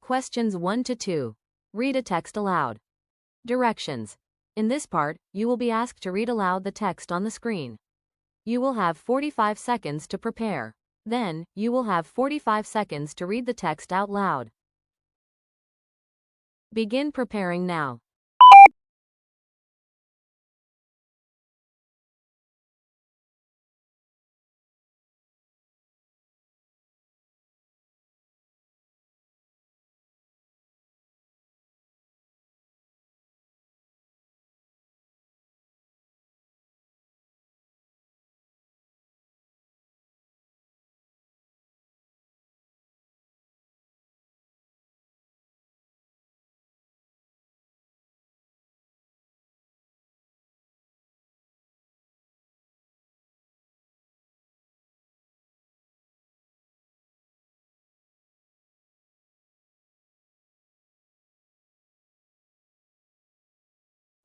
Questions 1 to 2. Read a text aloud. Directions. In this part, you will be asked to read aloud the text on the screen. You will have 45 seconds to prepare. Then, you will have 45 seconds to read the text out loud. Begin preparing now.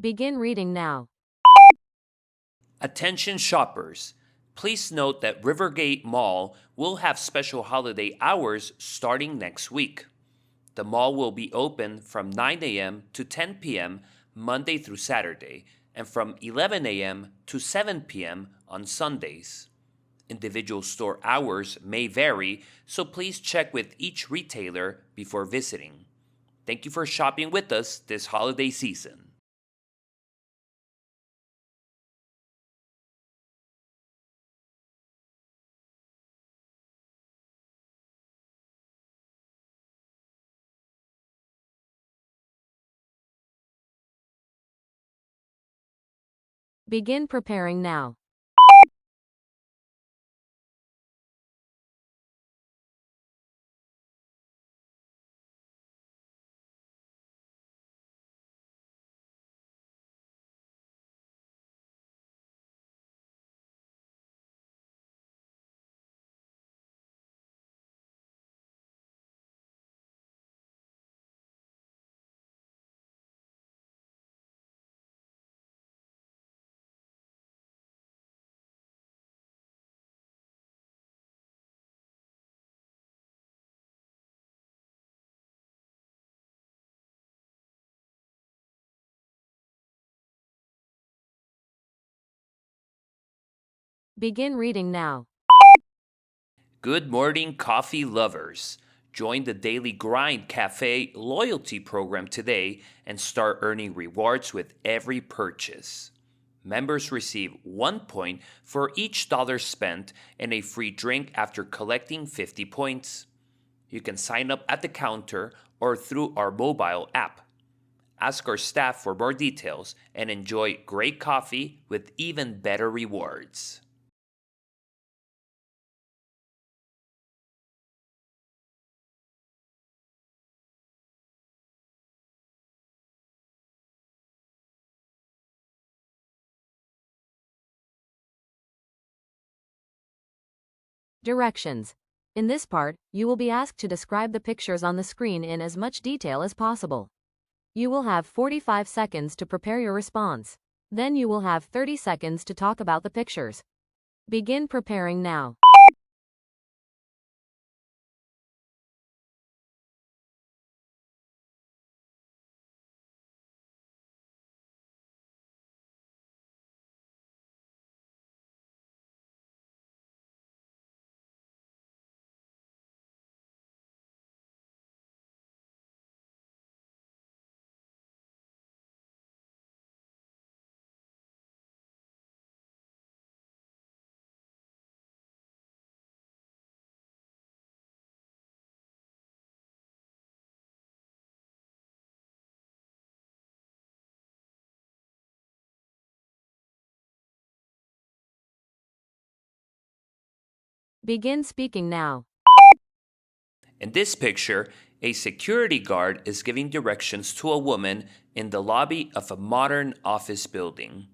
Begin reading now. Attention shoppers. Please note that Rivergate Mall will have special holiday hours starting next week. The mall will be open from 9 a.m. to 10 p.m. Monday through Saturday, and from 11 a.m. to 7 p.m. on Sundays. Individual store hours may vary, so please check with each retailer before visiting. Thank you for shopping with us this holiday season. Begin preparing now. Begin reading now. Good morning, coffee lovers. Join the Daily Grind Cafe loyalty program today and start earning rewards with every purchase. Members receive 1 point for each dollar spent and a free drink after collecting 50 points. You can sign up at the counter or through our mobile app. Ask our staff for more details and enjoy great coffee with even better rewards. Directions. In this part, you will be asked to describe the pictures on the screen in as much detail as possible. You will have 45 seconds to prepare your response. Then you will have 30 seconds to talk about the pictures. Begin preparing now. Begin speaking now. In this picture, a security guard is giving directions to a woman in the lobby of a modern office building.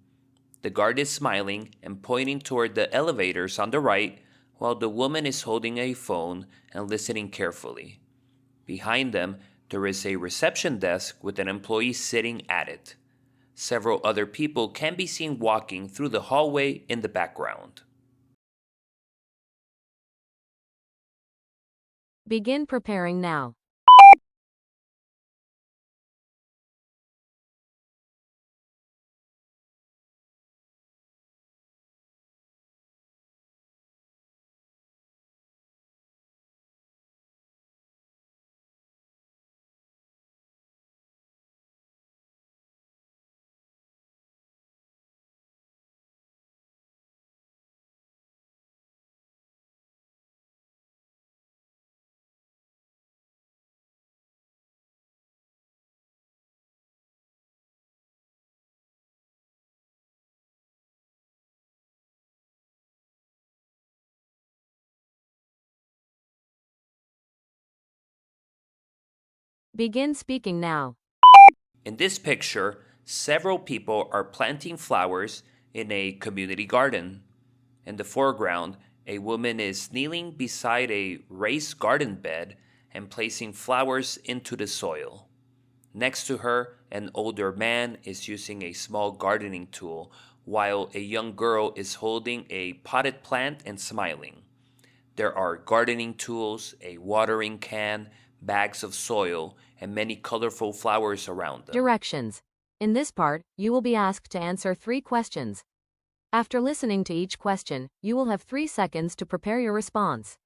The guard is smiling and pointing toward the elevators on the right, while the woman is holding a phone and listening carefully. Behind them, there is a reception desk with an employee sitting at it. Several other people can be seen walking through the hallway in the background. Begin preparing now. Begin speaking now. In this picture, several people are planting flowers in a community garden. In the foreground, a woman is kneeling beside a raised garden bed and placing flowers into the soil. Next to her, an older man is using a small gardening tool while a young girl is holding a potted plant and smiling. There are gardening tools, a watering can, bags of soil, and many colorful flowers around them. Directions. In this part, you will be asked to answer 3 questions. After listening to each question, you will have 3 seconds to prepare your response.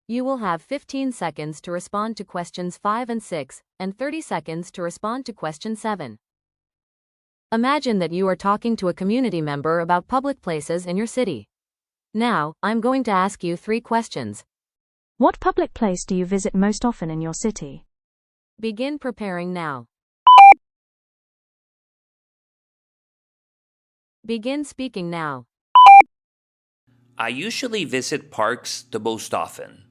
You will have 15 seconds to respond to questions 5 and 6, and 30 seconds to respond to question 7. Imagine that you are talking to a community member about public places in your city. Now, I'm going to ask you 3 questions. What public place do you visit most often in your city? Begin preparing now. Begin speaking now. I usually visit parks the most often.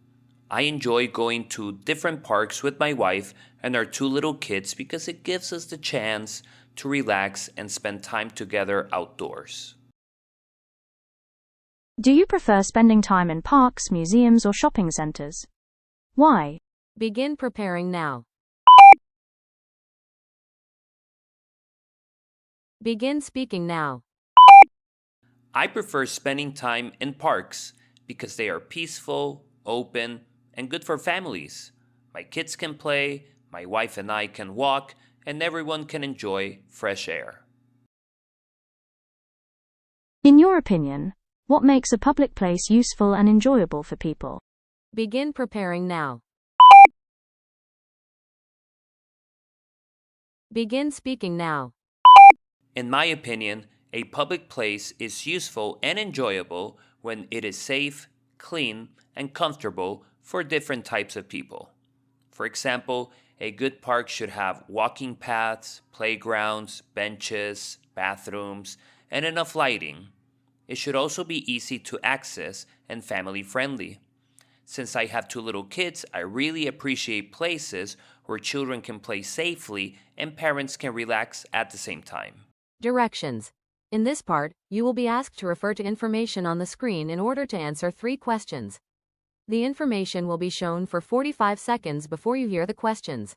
I enjoy going to different parks with my wife and our 2 little kids because it gives us the chance to relax and spend time together outdoors. Do you prefer spending time in parks, museums, or shopping centers? Why? Begin preparing now. Begin speaking now. I prefer spending time in parks because they are peaceful, open, and good for families. My kids can play, my wife and I can walk, and everyone can enjoy fresh air. In your opinion, what makes a public place useful and enjoyable for people? Begin preparing now. Begin speaking now. In my opinion, a public place is useful and enjoyable when it is safe, clean, and comfortable for different types of people. For example, a good park should have walking paths, playgrounds, benches, bathrooms, and enough lighting. It should also be easy to access and family friendly. Since I have 2 little kids, I really appreciate places where children can play safely and parents can relax at the same time. Directions. In this part, you will be asked to refer to information on the screen in order to answer 3 questions. The information will be shown for 45 seconds before you hear the questions.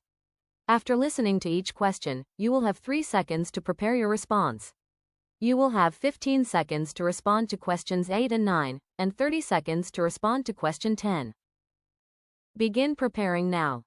After listening to each question, you will have 3 seconds to prepare your response. You will have 15 seconds to respond to questions 8 and 9, and 30 seconds to respond to question 10. Begin preparing now.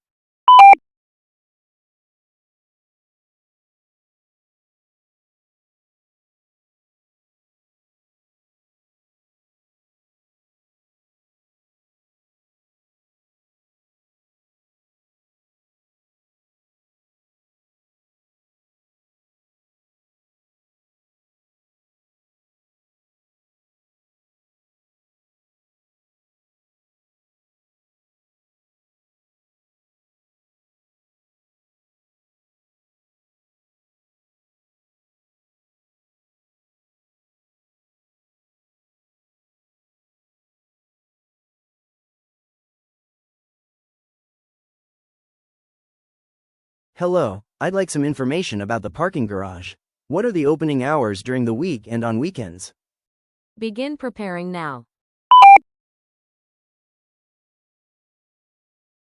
Hello, I'd like some information about the parking garage. What are the opening hours during the week and on weekends? Begin preparing now.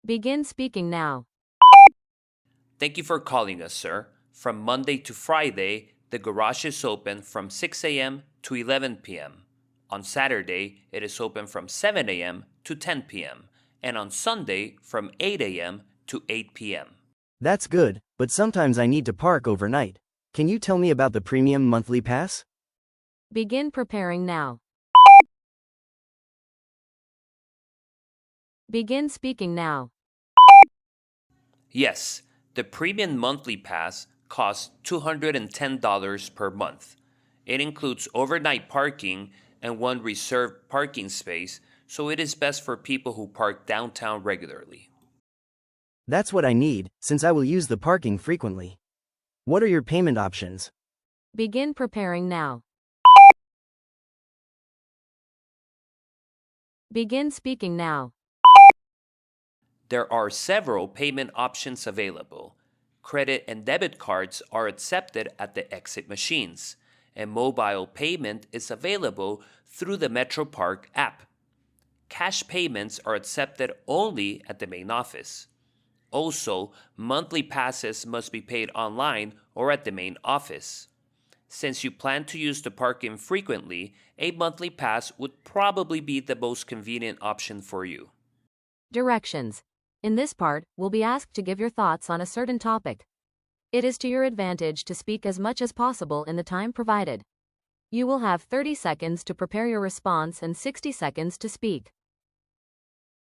Begin speaking now. Thank you for calling us, sir. From Monday to Friday, the garage is open from 6 a.m. to 11 p.m. On Saturday, it is open from 7 a.m. to 10 p.m. and on Sunday from 8 a.m. to 8 p.m. That's good, but sometimes I need to park overnight. Can you tell me about the premium monthly pass? Begin preparing now. Begin speaking now. Yes, the premium monthly pass costs $210 per month. It includes overnight parking and 1 reserved parking space, so it is best for people who park downtown regularly. That's what I need, since I will use the parking frequently. What are your payment options? Begin preparing now. Begin speaking now. There are several payment options available. Credit and debit cards are accepted at the exit machines, and mobile payment is available through the Metro Park app. Cash payments are accepted only at the main office. Also, monthly passes must be paid online or at the main office. Since you plan to use the parking frequently, a monthly pass would probably be the most convenient option for you. Directions. In this part, we'll be asked to give your thoughts on a certain topic. It is to your advantage to speak as much as possible in the time provided. You will have 30 seconds to prepare your response and 60 seconds to speak.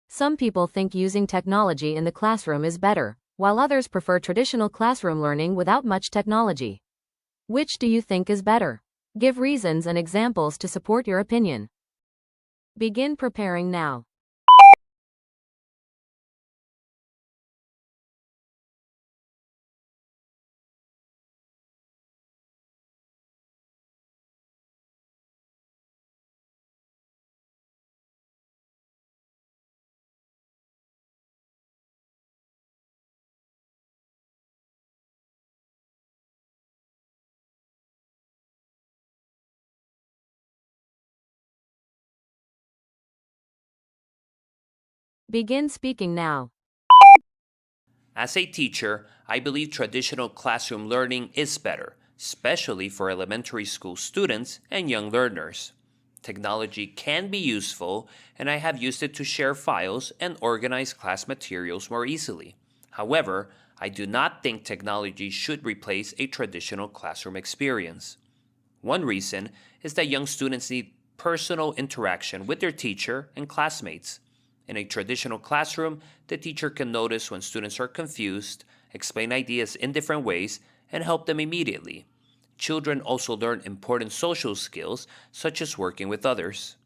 Some people think using technology in the classroom is better, while others prefer traditional classroom learning without much technology. Which do you think is better? Give reasons and examples to support your opinion. Begin preparing now. Begin speaking now. As a teacher, I believe traditional classroom learning is better, especially for elementary school students and young learners. Technology can be useful, and I have used it to share files and organize class materials more easily. However, I do not think technology should replace a traditional classroom experience. One reason is that young students need personal interaction with their teacher and classmates. In a traditional classroom, the teacher can notice when students are confused, explain ideas in different ways, and help them immediately. Children also learn important social skills, such as working with others.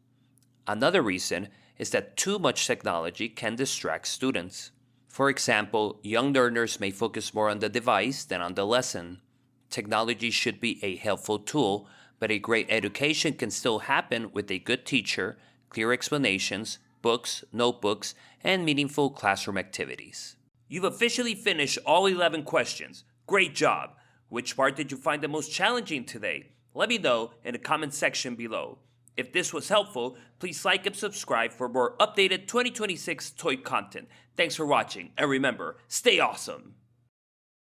Another reason is that too much technology can distract students. For example, young learners may focus more on the device than on the lesson. Technology should be a helpful tool, but a great education can still happen with a good teacher, clear explanations, books, notebooks, and meaningful classroom activities. You've officially finished all 11 questions. Great job! Which part did you find the most challenging today? Let me know in the comment section below. If this was helpful, please like and subscribe for more updated 2026 TOEIC content. Thanks for watching, and remember, stay awesome!